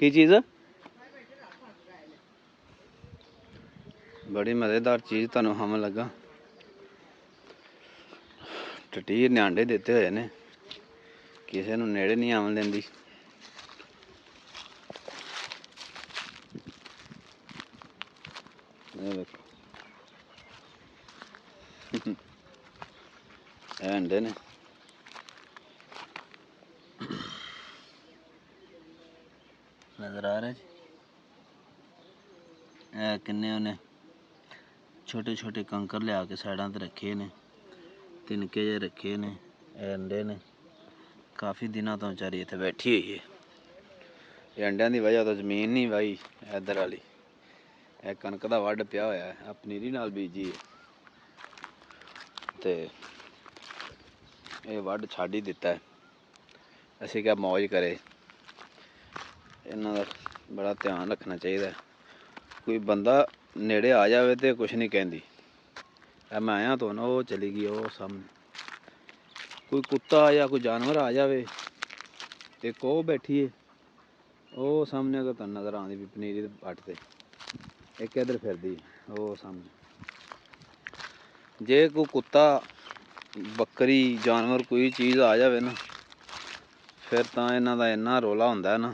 की चीज़ बड़ी मज़ेदार चीज़ तुहानू हम लगा टटीर ने आंडे दिते हुए ने किसी नू नेड़े नहीं आवन देंदी अंडे ने नज़र आ रहा जी किन्ने उन्हें छोटे छोटे कंकर लिया के साइडों ते रखे ने तिनके जे रखे ने अंडे ने काफ़ी दिनों तो बेचारी इत्थे बैठी हुई है ये अंडियां की वजह तो जमीन नहीं वाही इधर वाली कनक का वड्ड पिया होया है पनीरी नाल बीजी है ते ये वड्ड छड्ड ही दिता है असी क्या मौज करे इन्हां दा बड़ा ध्यान रखना चाहिए कोई बंदा नेड़े आ जाए तो कुछ नहीं कहती मैं आया तो ना वो चली गई वो सामने कोई कुत्ता या कोई जानवर आ जाए एक वो बैठी है वो सामने अगर तुम नज़र आती भी पनीरी पट से एक इधर फिरदी वो सामने जे कोई कुत्ता बकरी जानवर कोई चीज़ आ जाए ना फिर तो इन्हां दा इन्ना रौला होंदा है ना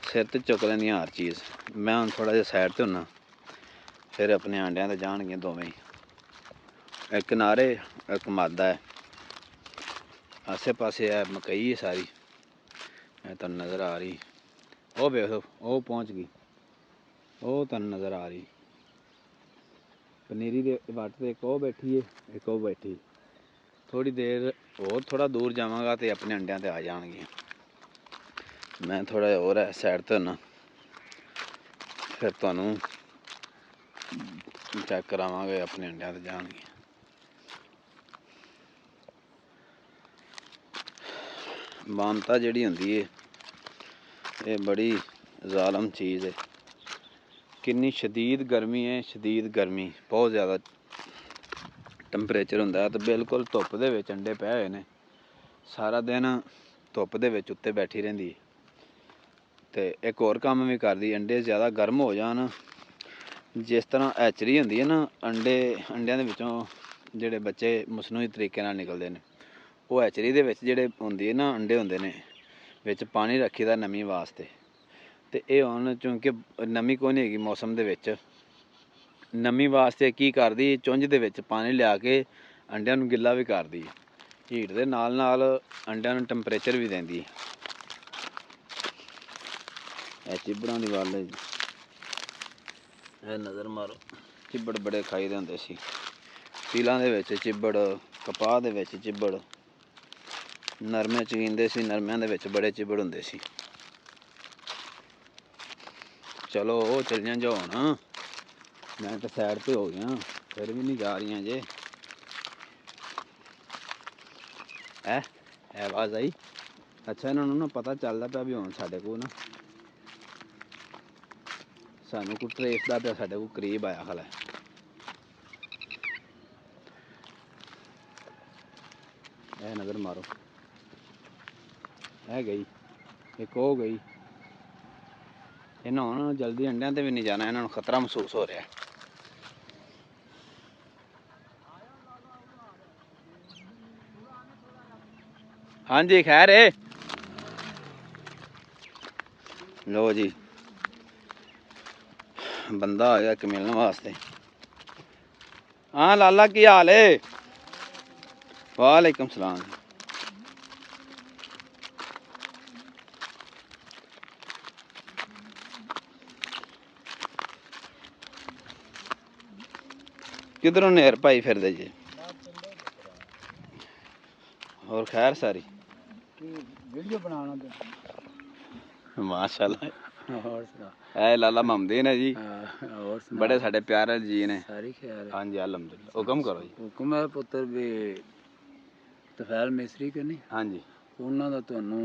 सिर ते चुक लैंदियां हर चीज़ मैं हुण थोड़ा जिहा साइड ते हुन्ना फिर अपने आंडियां ते जाणगियां दोवें एक किनारे एक मादा है आसे पासे है मकई है सारी तुहानू नज़र आ रही वो वेखो वो पहुँच गई वो तुहानू नज़र आ रही पनीरी दे वट ते एक वो बैठी है एक वो बैठी थोड़ी देर और थोड़ा दूर जावांगा तो अपने अंडियां ते आ जाणगियां मैं थोड़ा जिहा होर है साइड ते हुन्ना फिर तुहानू चेक करावांगे अपने अंडियां ते जाणगियां मानता जिहड़ी हुंदी है ये बड़ी जालम चीज़ है कितनी शदीद गर्मी है शदीद गर्मी बहुत ज़्यादा टैंपरेचर हुंदा है तो बिल्कुल धुप्प दे विच अंडे पए हुए ने सारा दिन धुप्प दे विच उत्ते बैठी रहिंदी ते एक होर काम भी करदी अंडे ज़्यादा गर्म हो जान जिस तरह हैचरी हुंदी है ना अंडियां दे विचों जिहड़े बच्चे मसनूई तरीके नाल निकलदे ने वो हैचरी दे विच जिहड़े हुंदी है ना अंडे हुंदे ने विच पानी रखी दा नमी वास्ते ते ये हुण चूंकि नमी कोई नहीं हैगी मौसम दे विच नमी वास्ते की करदी चुंझ दे विच पानी लिया के अंडियां नूं गिल्ला भी करदी हीट दे नाल नाल अंडियां नूं टैंपरेचर भी देंदी चिबड़ां दी गल है जी नज़र मारो चिबड़ बड़े खाई दे हुंदे सी सीलां दे विच चिबड़ कपाह दे विच चिबड़ नरमे चकींदे सी नरमिਆਂ ਦੇ ਵਿੱਚ बड़े चिबड़ हुंदे सी चलो चलियां जाओ हुण मैं तो साइड पे हो गया फिर भी नहीं जा रही जे है आवाज़ आई अच्छा इन्हां नूं ना पता चलदा पिया भी हुण साडे कोल ना सानू कोई ट्रेस दा पिया साडे कोल करीब आया खला नज़र मारो है गई एक हो गई इन्हां हुण जल्दी अंडियां ते भी नहीं जाना इन्हां नूं खतरा महसूस हो रहा है हाँ जी खैर है लो जी बंदा आ गया एक मिलने वास्ते हाँ लाला की हाल है वालेकुम सलाम किधरों नेर पाई फिर दे जी और खैर सारी वीडियो बनाना माशाल्लाह है लाला ममदीन है जी और बड़े साडे प्यारे जी ने सारी खैर हाँ जी अल्हम्दुलिल्लाह हुक्म करो जी हुक्म है पुत्र भी तफैल मिस्त्री करनी हाँ जी उन्हां दा तुहानू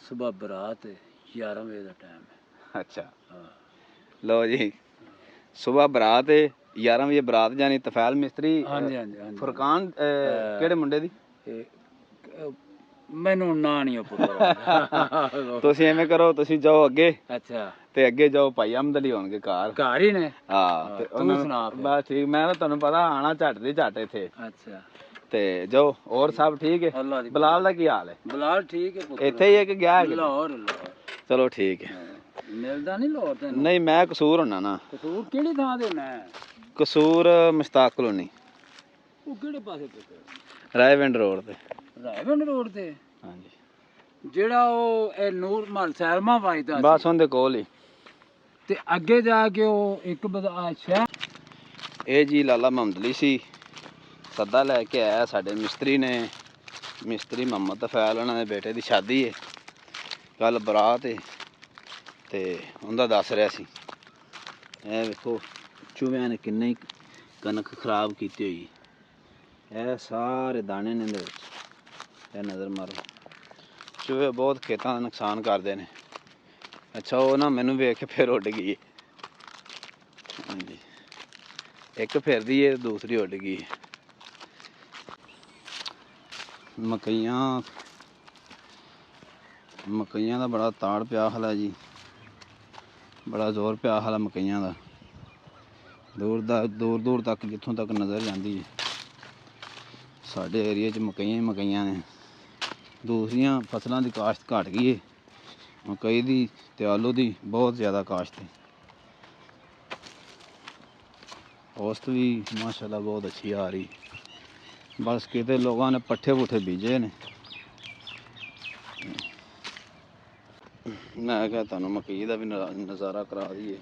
सुबह बरात 11 बजे का टाइम है अच्छा लो जी सुबह बरात है 11 बजे बरात जानी तफैल मिस्त्री हाँ जी हाँ जी फुरकान केड़े मुंडे दी ਮੈਨੂੰ ਨਾ ਨਹੀਂ ਪੁੱਤਰ। ਤੁਸੀਂ ਐਵੇਂ ਕਰੋ, ਤੁਸੀਂ ਜਾਓ ਅੱਗੇ ਅੱਛਾ ਤੇ ਅੱਗੇ ਜਾਓ, ਭਾਈ ਅਹਿਮਦ ਅਲੀ ਹੋਣਗੇ ਘਰ। ਘਰ ਹੀ ਨੇ? ਹਾਂ ਤੇ ਤੂੰ ਸੁਣਾ ਫਿਰ। ਬਸ ਠੀਕ, ਮੈਂ ਤਾਂ ਤੁਹਾਨੂੰ ਪਤਾ ਆਣਾ ਝੱਟ ਦੀ ਝੱਟ ਇੱਥੇ। ਅੱਛਾ ਤੇ ਜਾਓ, ਹੋਰ ਸਭ ਠੀਕ ਹੈ? ਅੱਲਾ ਦੀ ਬਲਾਲ ਦਾ ਕੀ ਹਾਲ ਹੈ? ਬਲਾਲ ਠੀਕ ਹੈ ਪੁੱਤਰ। ਇੱਥੇ ਹੀ ਹੈ ਕਿ ਗਿਆ ਹੈ ਕਿਤੇ? ਲਾਹੌਰ ਚਲੋ ਠੀਕ ਹੈ। ਮਿਲਦਾ ਨਹੀਂ ਲਾਹੌਰ ਤੈਨੂੰ? ਨਹੀਂ ਮੈਂ ਕਸੂਰ ਹੁੰਨਾ ਨਾ। ਕਸੂਰ ਕਿਹੜੀ ਥਾਂ ਤੇ ਹੁੰਨਾ? ਕਸੂਰ ਮੁਸ਼ਤਾਕ ਕਲੋਨੀ, ਉਹ ਕਿਹੜੇ ਪਾਸੇ ਪੁੱਤਰ? ਰਾਏਵਿੰਡ ਰੋਡ ਤੇ। ਰਾਏਵਿੰਡ ਰੋਡ ਤੇ? ਹਾਂਜੀ ਜਿਹੜਾ ਉਹ ਇਹ ਨੂਰ ਮਹਲ ਸੈਲਮਾ ਵਾਜਦਾ ਬਸ ਉਹਦੇ ਕੋਲ ਹੀ। ਤੇ ਅੱਗੇ ਜਾ ਕੇ ਉਹ ਇੱਕ ਸ਼ਹਿਰ। ਇਹ ਜੀ ਲਾਲਾ ਮੁਹੰਮਦ ਅਲੀ ਸੀ, ਸੱਦਾ ਲੈ ਕੇ ਆਇਆ ਸਾਡੇ ਮਿਸਤਰੀ ਨੇ, ਮਿਸਤਰੀ ਮੁਹੰਮਦ ਤਫੈਲ, ਉਹਨਾਂ ਦੇ ਬੇਟੇ ਦੀ ਸ਼ਾਦੀ ਹੈ ਕੱਲ, ਬਰਾਤ ਹੈ। ਤੇ ਉਹਦਾ ਦੱਸ ਰਿਹਾ ਸੀ, ਇਹ ਵੇਖੋ ਚੂਹਿਆਂ ਨੇ ਕਿੰਨੇ ਹੀ ਕਣਕ ਖਰਾਬ ਕੀਤੀ ਹੋਈ, ਇਹ ਸਾਰੇ ਦਾਣੇ ਨੇ ਇਹਦੇ ਵਿੱਚ, ਇਹ ਨਜ਼ਰ ਮਾਰੋ। ਚੂਹੇ ਬਹੁਤ ਖੇਤਾਂ ਦਾ ਨੁਕਸਾਨ ਕਰਦੇ ਨੇ। ਅੱਛਾ ਉਹ ਨਾ ਮੈਨੂੰ ਵੇਖ ਕੇ ਫਿਰ ਉੱਡ ਗਈ। ਹਾਂਜੀ ਇੱਕ ਫਿਰਦੀ ਹੈ, ਦੂਸਰੀ ਉੱਡ ਗਈ। ਮਕਈਆਂ ਦਾ ਬੜਾ ਤਾੜ ਪਿਆ ਹਾਲ ਹੈ ਜੀ, ਬੜਾ ਜ਼ੋਰ ਪਿਆ ਹਾਲ ਹੈ ਮਕਈਆਂ ਦਾ। ਦੂਰ ਦੂਰ ਤੱਕ, ਜਿੱਥੋਂ ਤੱਕ ਨਜ਼ਰ ਜਾਂਦੀ ਹੈ ਸਾਡੇ ਏਰੀਏ 'ਚ ਮਕਈਆਂ ਹੀ ਮਕਈਆਂ ਨੇ। ਦੂਸਰੀਆਂ ਫਸਲਾਂ ਦੀ ਕਾਸ਼ਤ ਘਟ ਗਈ ਹੈ, ਮਕਈ ਦੀ ਤੇ ਆਲੂ ਦੀ ਬਹੁਤ ਜ਼ਿਆਦਾ ਕਾਸ਼ਤ ਹੈ। ਔਸਤ ਵੀ ਮਾਸ਼ਾਅੱਲਾ ਬਹੁਤ ਅੱਛੀ ਆ ਰਹੀ। ਬਸ ਕਿਤੇ ਲੋਕਾਂ ਨੇ ਪੱਠੇ ਪੁੱਠੇ ਬੀਜੇ ਨੇ। ਮੈਂ ਕਿਹਾ ਤੁਹਾਨੂੰ ਮਕਈ ਦਾ ਵੀ ਨਜ਼ਾਰਾ ਕਰਾ ਦਈਏ।